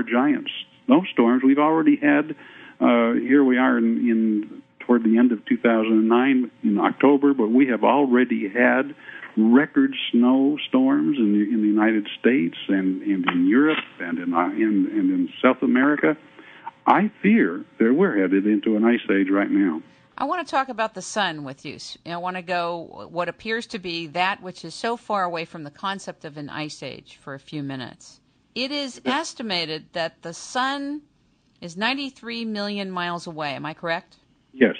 more giant snowstorms. We've already had, here we are in toward the end of 2009 in October, but we have already had record snowstorms in the United States and in Europe and in South America. I fear that we're headed into an ice age right now. I want to talk about the sun with you. I want to go what appears to be that which is so far away from the concept of an ice age for a few minutes. It is estimated that the sun is 93 million miles away. Am I correct? Yes.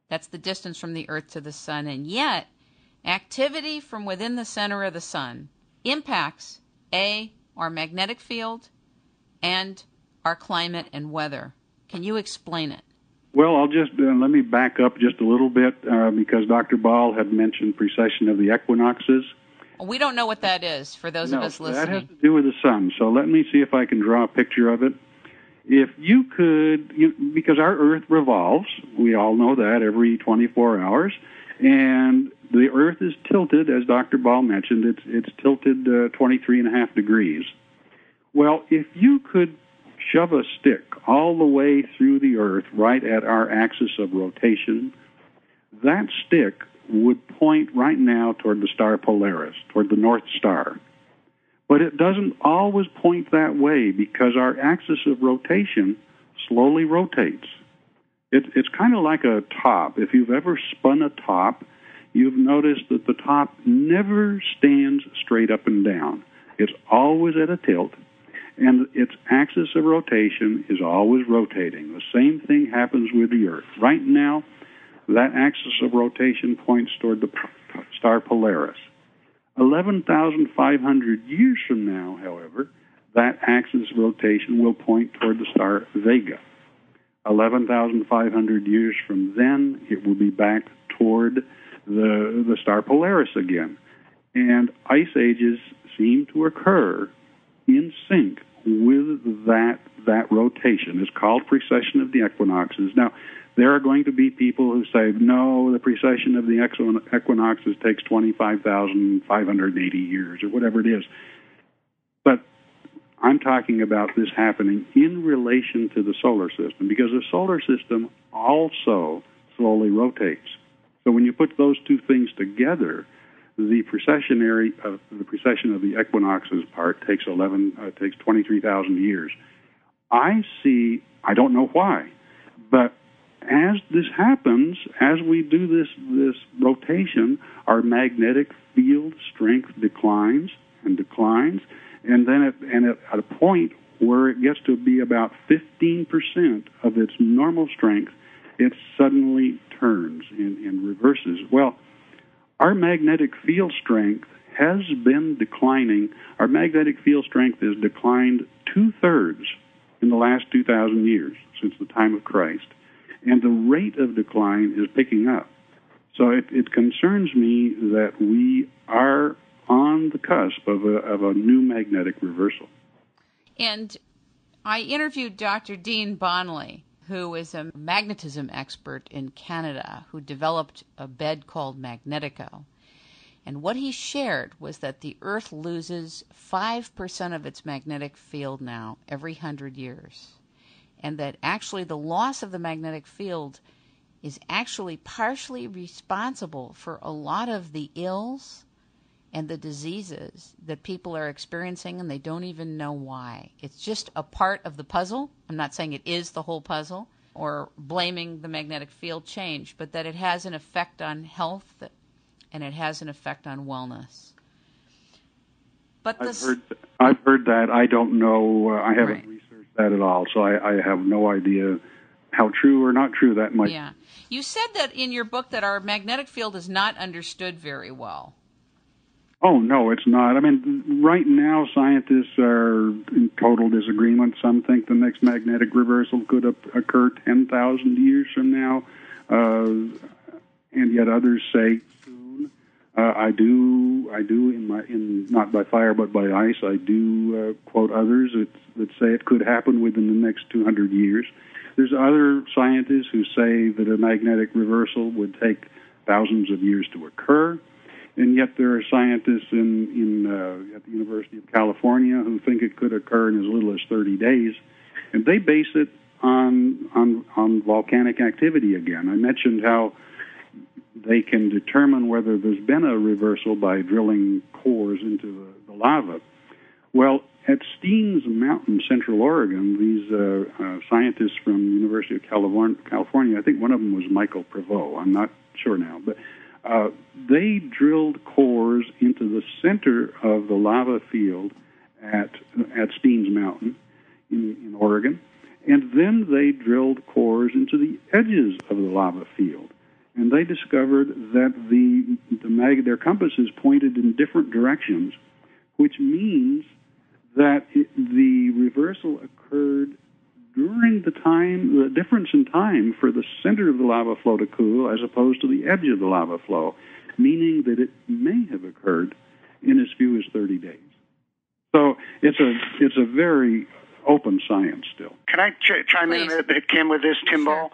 That's the distance from the Earth to the sun. And yet, activity from within the center of the sun impacts, A, our magnetic field and our climate and weather. Can you explain it? Well, I'll just let me back up just a little bit because Dr. Ball had mentioned precession of the equinoxes. We don't know what that is for those of us listening. That has to do with the sun. So let me see if I can draw a picture of it. If you could, because our Earth revolves, we all know that, every 24 hours, and the Earth is tilted, as Dr. Ball mentioned, it's tilted 23.5 degrees. Well, if you could shove a stick all the way through the Earth right at our axis of rotation, that stick would point right now toward the star Polaris, toward the North Star. But it doesn't always point that way because our axis of rotation slowly rotates. It's kind of like a top. If you've ever spun a top, you've noticed that the top never stands straight up and down. It's always at a tilt, and its axis of rotation is always rotating. The same thing happens with the Earth. Right now, that axis of rotation points toward the star Polaris. 11,500 years from now, however, that axis of rotation will point toward the star Vega. 11,500 years from then, it will be back toward the star Polaris again. And ice ages seem to occur in sync with that rotation. It's called precession of the equinoxes. Now, there are going to be people who say, no, the precession of the equinoxes takes 25,580 years or whatever it is. But I'm talking about this happening in relation to the solar system because the solar system also slowly rotates. So when you put those two things together, the precession of the equinoxes part takes 23,000 years. I don't know why, but as this happens, as we do this rotation, our magnetic field strength declines, and then at a point where it gets to be about 15% of its normal strength, it suddenly turns and reverses. Well, our magnetic field strength has been declining. Our magnetic field strength has declined 2/3 in the last 2,000 years, since the time of Christ. And the rate of decline is picking up. So it concerns me that we are on the cusp of a new magnetic reversal. And I interviewed Dr. Dean Bonley, who is a magnetism expert in Canada, who developed a bed called Magnetico. And what he shared was that the Earth loses 5% of its magnetic field now every 100 years. And that actually the loss of the magnetic field is actually partially responsible for a lot of the ills and the diseases that people are experiencing, and they don't even know why. It's just a part of the puzzle. I'm not saying it is the whole puzzle or blaming the magnetic field change, but that it has an effect on health and it has an effect on wellness. But I've heard that. I don't know. I haven't researched that at all, so I have no idea how true or not true that might. Yeah. You said that in your book that our magnetic field is not understood very well. Oh, no, it's not. I mean, right now, scientists are in total disagreement. Some think the next magnetic reversal could occur 10,000 years from now, and yet others say soon. I do in not by fire but by ice. I do quote others that say it could happen within the next 200 years. There's other scientists who say that a magnetic reversal would take thousands of years to occur. And yet there are scientists at the University of California who think it could occur in as little as 30 days, and they base it on volcanic activity again. I mentioned how they can determine whether there's been a reversal by drilling cores into the lava. Well, at Steens Mountain, Central Oregon, these scientists from the University of California, I think one of them was Michael Prevost, I'm not sure now, but they drilled cores into the center of the lava field at Steens Mountain in Oregon, and then they drilled cores into the edges of the lava field. And they discovered that their compasses pointed in different directions, which means that the reversal occurred during the difference in time for the center of the lava flow to cool as opposed to the edge of the lava flow, meaning that it may have occurred in as few as 30 days. So it's a very open science still. Can I chime in a bit, Kim, with this, Timbo? Sure.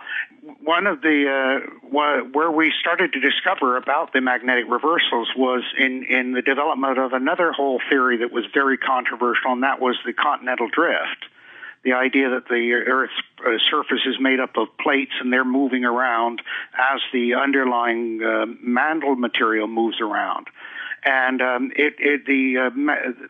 One of the where we started to discover about the magnetic reversals was in the development of another whole theory that was very controversial, and that was the continental drift. The idea that the Earth's surface is made up of plates and they're moving around as the underlying mantle material moves around. And the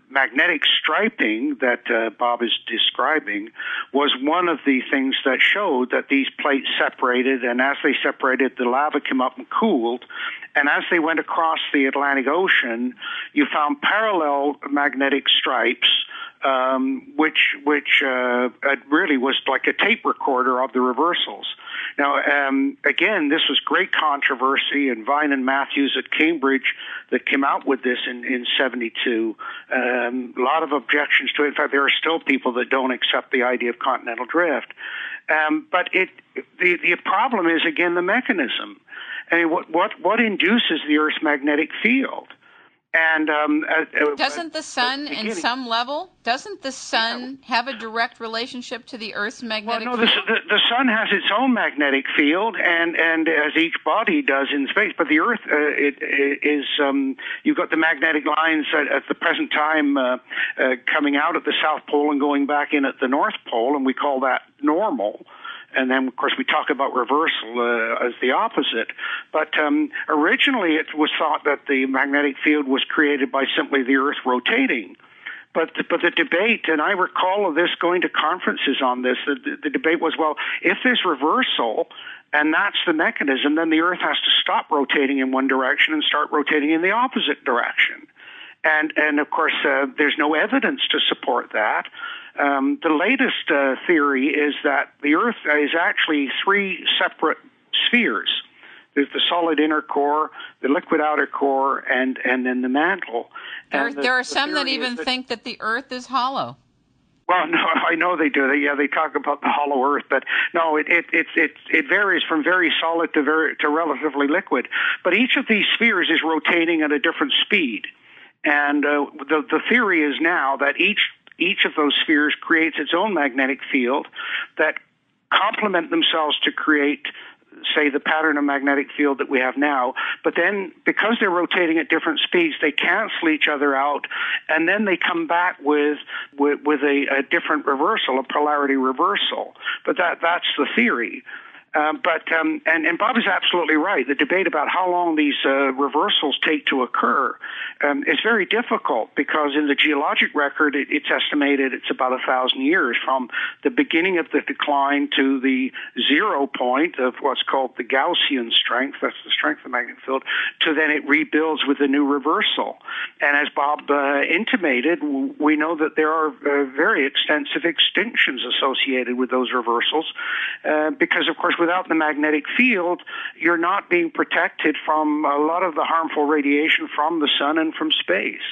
magnetic striping that Bob is describing was one of the things that showed that these plates separated, and as they separated, the lava came up and cooled. And as they went across the Atlantic Ocean, you found parallel magnetic stripes, which really was like a tape recorder of the reversals. Now, again, this was great controversy, and Vine and Matthews at Cambridge that came out with this in 72. A lot of objections to it. In fact, there are still people that don't accept the idea of continental drift. But the problem is, again, the mechanism. I mean, what induces the Earth's magnetic field? And doesn't the sun, in some level, have a direct relationship to the Earth's magnetic field? The sun has its own magnetic field, and as each body does in space. But the Earth, you've got the magnetic lines at the present time coming out at the South Pole and going back in at the North Pole, and we call that normal. And then, of course, we talk about reversal as the opposite. But originally it was thought that the magnetic field was created by simply the Earth rotating. But the debate, and I recall of this going to conferences on this, the debate was, well, if there's reversal and that's the mechanism, then the Earth has to stop rotating in one direction and start rotating in the opposite direction. And of course, there's no evidence to support that. The latest theory is that the Earth is actually three separate spheres. There's the solid inner core, the liquid outer core, and then the mantle. There are some that even think that the Earth is hollow. Well, no, I know they do. They talk about the hollow Earth, but no, it varies from very solid to relatively liquid. But each of these spheres is rotating at a different speed. And the theory is now that each of those spheres creates its own magnetic field that complement themselves to create, say, the pattern of magnetic field that we have now. But then, because they're rotating at different speeds, they cancel each other out, and then they come back with a different reversal, a polarity reversal. But that's the theory. And Bob is absolutely right. The debate about how long these reversals take to occur is very difficult because in the geologic record, it's estimated it's about 1,000 years from the beginning of the decline to the 0 point of what's called the Gaussian strength, that's the strength of the magnetic field, to then it rebuilds with a new reversal. And as Bob intimated, we know that there are very extensive extinctions associated with those reversals because, of course, without the magnetic field, you're not being protected from a lot of the harmful radiation from the sun and from space.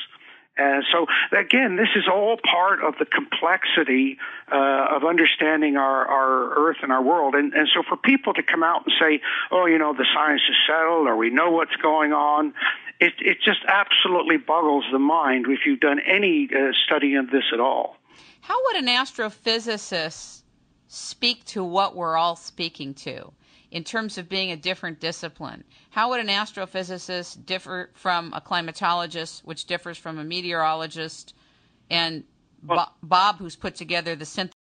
So, again, this is all part of the complexity of understanding our Earth and our world. And so for people to come out and say, oh, the science is settled or we know what's going on, it just absolutely boggles the mind if you've done any study of this at all. How would an astrophysicist speak to what we're all speaking to? in terms of being a different discipline? How would an astrophysicist differ from a climatologist, which differs from a meteorologist, and Bob, who's put together the synthesis